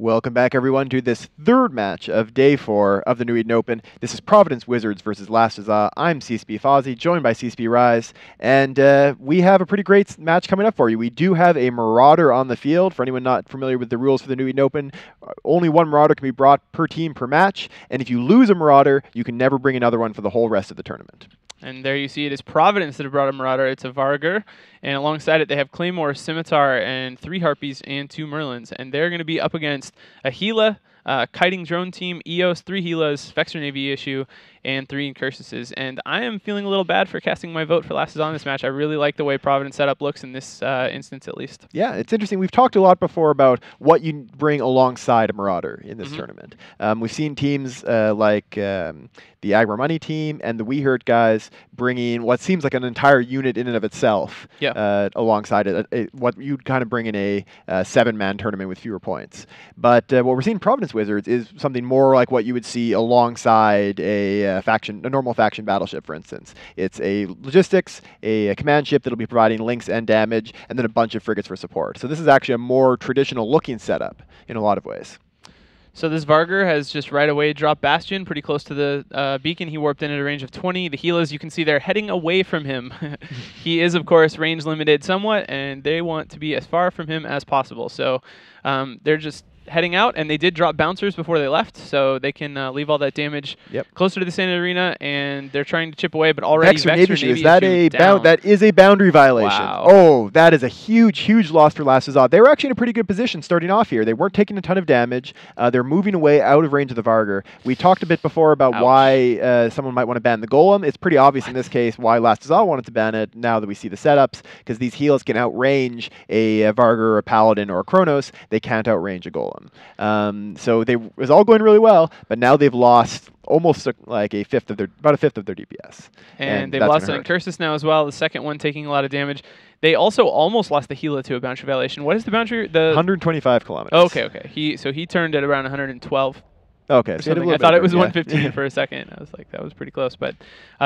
Welcome back, everyone, to this third match of Day 4 of the NEO2 Open. This is Providence Wizards versus Last Huzzah. I'm CSP Fozzie, joined by CSP Rise, and we have a pretty great match coming up for you. We do have a Marauder on the field. For anyone not familiar with the rules for the NEO2 Open, only one Marauder can be brought per team per match, and if you lose a Marauder, you can never bring another one for the whole rest of the tournament. And there you see it is Providence that have brought a Marauder. It's a Vargur. And alongside it, they have Claymore, Scimitar, and 3 Harpies and 2 Merlins. And they're going to be up against a Gila, Kiting Drone Team, EOS, 3 Gilas, Vexor Navy Issue, and 3 Incursuses. And I am feeling a little bad for casting my vote for Last Huzzah on this match. I really like the way Providence setup looks in this instance, at least. Yeah, it's interesting. We've talked a lot before about what you bring alongside a Marauder in this tournament. We've seen teams like the Agra Money team and the We Hurt guys bringing what seems like an entire unit in and of itself alongside it, what you'd kind of bring in a 7-man tournament with fewer points. But what we're seeing in Providence Wizards is something more like what you would see alongside a normal faction battleship, for instance. It's a logistics, a command ship that'll be providing links and damage, and then a bunch of frigates for support. So this is actually a more traditional looking setup in a lot of ways. So this Vargur has just right away dropped Bastion pretty close to the beacon. He warped in at a range of 20. The Gilas, you can see they're heading away from him. He is, of course, range limited somewhat, and they want to be as far from him as possible. So they're just heading out, and they did drop bouncers before they left, so they can leave all that damage closer to the center arena, and they're trying to chip away, but already Vexor Navy Issue is down. That is a boundary violation. Wow. Oh, that is a huge, huge loss for Last Huzzah. They were actually in a pretty good position starting off here. They weren't taking a ton of damage. They're moving away out of range of the Vargur. We talked a bit before about why someone might want to ban the Golem. It's pretty obvious in this case why Last Huzzah wanted to ban it now that we see the setups, because these heals can outrange a Vargur, or a Paladin, or a Kronos. They can't outrange a Golem. So it was all going really well, but now they've lost almost about a fifth of their DPS. And they've lost an Incursus now as well, the second one taking a lot of damage. They also almost lost the Gila to a boundary violation. What is the boundary? 125 kilometers. Okay. He turned at around 112. Okay, so I thought it was 115 for a second. I was like, that was pretty close. But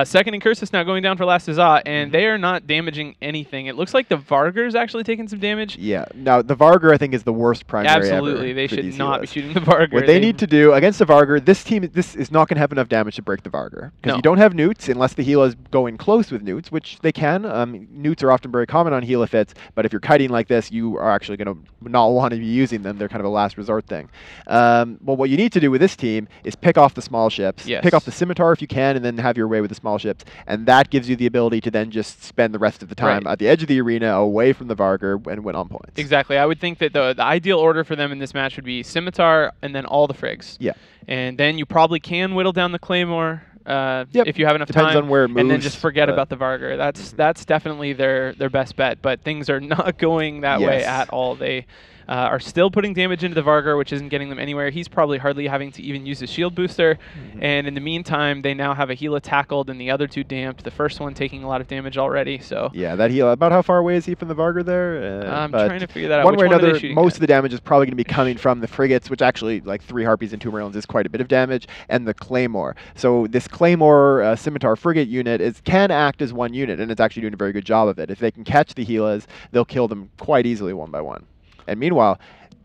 second Incursus now going down for Last Huzzah, and they are not damaging anything. It looks like the Vargur is actually taking some damage. Yeah. Now, the Vargur, I think, is the worst primary Absolutely. ever They should not be shooting the Vargur. What they need to do against the Vargur, this is not going to have enough damage to break the Vargur. Because you don't have newts, unless the Gila is going close with newts, which they can. Newts are often very common on Gila fits, but if you're kiting like this, you are actually going to not want to be using them. They're kind of a last resort thing. Well, what you need to do with this team is pick off the small ships, pick off the Scimitar if you can, and then have your way with the small ships. And that gives you the ability to then just spend the rest of the time at the edge of the arena, away from the Vargur, and win on points. Exactly. I would think that the ideal order for them in this match would be Scimitar and then all the frigs. Yeah. And then you probably can whittle down the Claymore if you have enough time. On where it moves, and then just forget about the Vargur. That's definitely their best bet. But things are not going that way at all. They are still putting damage into the Vargur, which isn't getting them anywhere. He's probably hardly having to even use his shield booster. And in the meantime, they now have a Gila tackled and the other 2 damped. The first one taking a lot of damage already. So yeah, that Gila. About how far away is he from the Vargur there? I'm trying to figure that out. One way or another, most of the damage is probably going to be coming from the frigates, which actually, like 3 Harpies and 2 Merlins, is quite a bit of damage, and the Claymore. So this Claymore Scimitar frigate unit can act as one unit, and it's actually doing a very good job of it. If they can catch the Gilas, they'll kill them quite easily one by one. And meanwhile,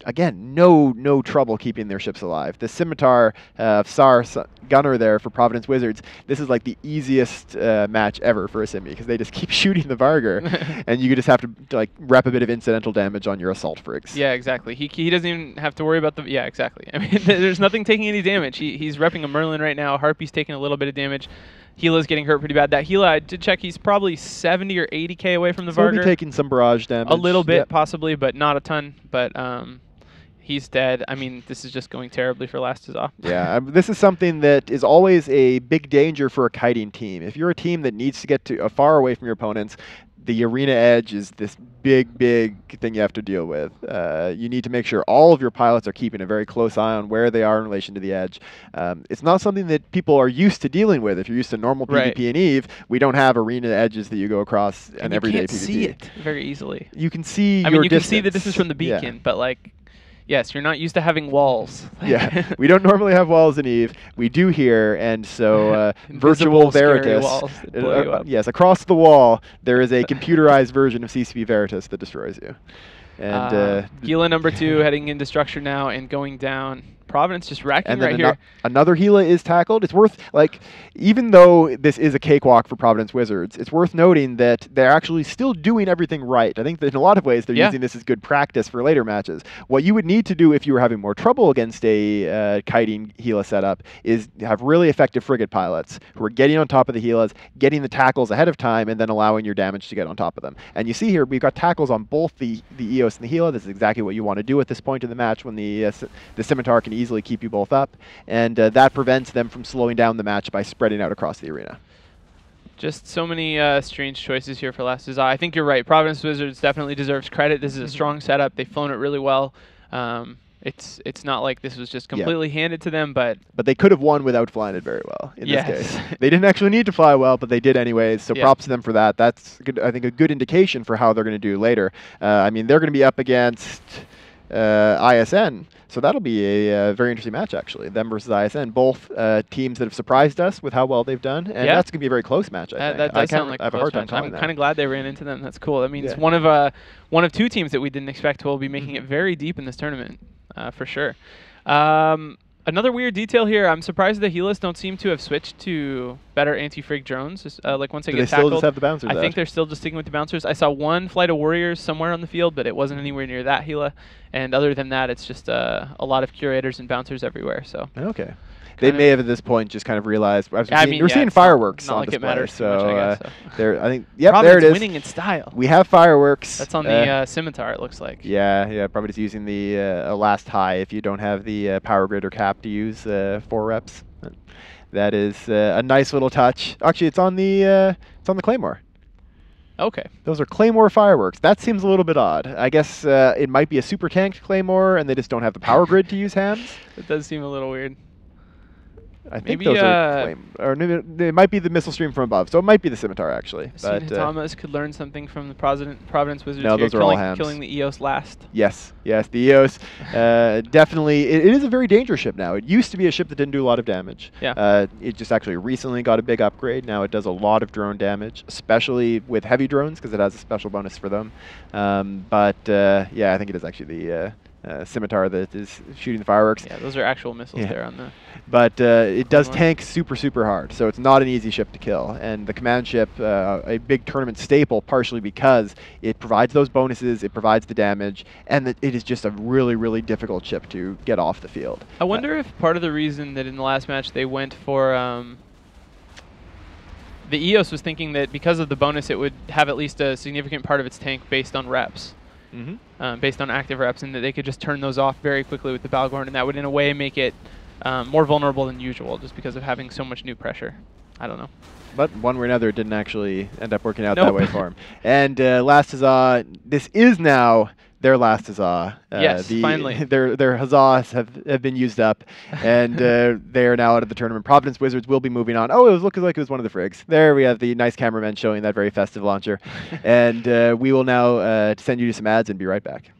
again, no trouble keeping their ships alive. The Scimitar Sar gunner there for Providence Wizards, this is like the easiest match ever for a Simi, because they just keep shooting the Vargur, and you just have to like rep a bit of incidental damage on your assault frigs. Yeah, exactly. He doesn't even have to worry about the... Yeah, exactly. I mean, there's nothing taking any damage. He's repping a Merlin right now. Harpy's taking a little bit of damage. Gila's getting hurt pretty bad. That Gila, I did check, he's probably 70 or 80k away from the Vargur. He'll be taking some barrage damage. A little bit, possibly, but not a ton. But he's dead. I mean, this is just going terribly for Last Huzzah. Yeah, this is something that is always a big danger for a kiting team. If you're a team that needs to get to far away from your opponents, the arena edge is this big thing you have to deal with. You need to make sure all of your pilots are keeping a very close eye on where they are in relation to the edge. It's not something that people are used to dealing with. If you're used to normal PvP and EVE, we don't have arena edges that you go across an everyday PvP. You can't see it very easily. You can see I mean, you can see the distance from the beacon, but like... Yes, you're not used to having walls. Yeah, we don't normally have walls in EVE. We do here, and so virtual Veritas. Yes, across the wall, there is a computerized version of CCP Veritas that destroys you. And Gila number 2 heading into structure now and going down. Providence just racking and right then here. Another Gila is tackled. It's worth, like, even though this is a cakewalk for Providence Wizards, it's worth noting that they're actually still doing everything right. I think that in a lot of ways they're using this as good practice for later matches. What you would need to do if you were having more trouble against a kiting Gila setup is have really effective frigate pilots who are getting on top of the Gilas, getting the tackles ahead of time, and then allowing your damage to get on top of them. And you see here, we've got tackles on both the EOS and the Gila. This is exactly what you want to do at this point in the match when the Scimitar can easily keep you both up, and that prevents them from slowing down the match by spreading out across the arena. Just so many strange choices here for Last Huzzah. I think you're right. Providence Wizards definitely deserves credit. This is a strong setup. They've flown it really well. It's not like this was just completely handed to them, but they could have won without flying it very well in this case. They didn't actually need to fly well, but they did anyways, so props to them for that. That's, I think, a good indication for how they're going to do later. I mean, they're going to be up against ISN, so that'll be a very interesting match, actually. Them versus ISN, both teams that have surprised us with how well they've done, and that's going to be a very close match, I think. That does sound like I have a hard time calling that. I'm kind of glad they ran into them. That's cool. That means one of 2 teams that we didn't expect will be making it very deep in this tournament, for sure. Another weird detail here, I'm surprised the Gilas don't seem to have switched to better anti-frig drones. Like once they get tackled, still just have the bouncers I think they're still just sticking with the bouncers. I saw one flight of warriors somewhere on the field, but it wasn't anywhere near that Gila. And other than that, it's just a lot of curators and bouncers everywhere. So okay. They may have at this point just kind of realized. We're seeing not fireworks on like display. it matters so, much, I guess, I think, there Providence it is. winning in style. We have fireworks. That's on the Scimitar, it looks like. Yeah, probably just using the last high if you don't have the power grid or cap to use 4 reps. That is a nice little touch. Actually, it's on the Claymore. Okay. Those are Claymore fireworks. That seems a little bit odd. I guess it might be a super tanked Claymore, and they just don't have the power grid to use hams. It does seem a little weird. I think those are or maybe it might be the missile stream from above, so it might be the Scimitar actually. But Thomas could learn something from the Providence Wizards. No, those are all hams. Killing the EOS last. Yes, the EOS definitely. It is a very dangerous ship now. It used to be a ship that didn't do a lot of damage. Yeah. It just actually recently got a big upgrade. Now it does a lot of drone damage, especially with heavy drones because it has a special bonus for them. Yeah, I think it is actually the Scimitar that is shooting the fireworks. Yeah, those are actual missiles there on the... But it does tank super hard, so it's not an easy ship to kill. And the command ship, a big tournament staple, partially because it provides those bonuses, it provides the damage, and it is just a really difficult ship to get off the field. I wonder if part of the reason that in the last match they went for... the EOS was thinking that because of the bonus it would have at least a significant part of its tank based on reps. Based on active reps, and that they could just turn those off very quickly with the Balgorn, and that would in a way make it more vulnerable than usual just because of having so much new pressure. I don't know. But one way or another, it didn't actually end up working out that way for him. And Last Huzzah, this is now their Last Huzzah. Yes, finally. Their Huzzahs have been used up, and they are now out of the tournament. Providence Wizards will be moving on. Oh, it was looking like it was one of the frigs. There we have the nice cameraman showing that very festive launcher. And we will now send you to some ads and be right back.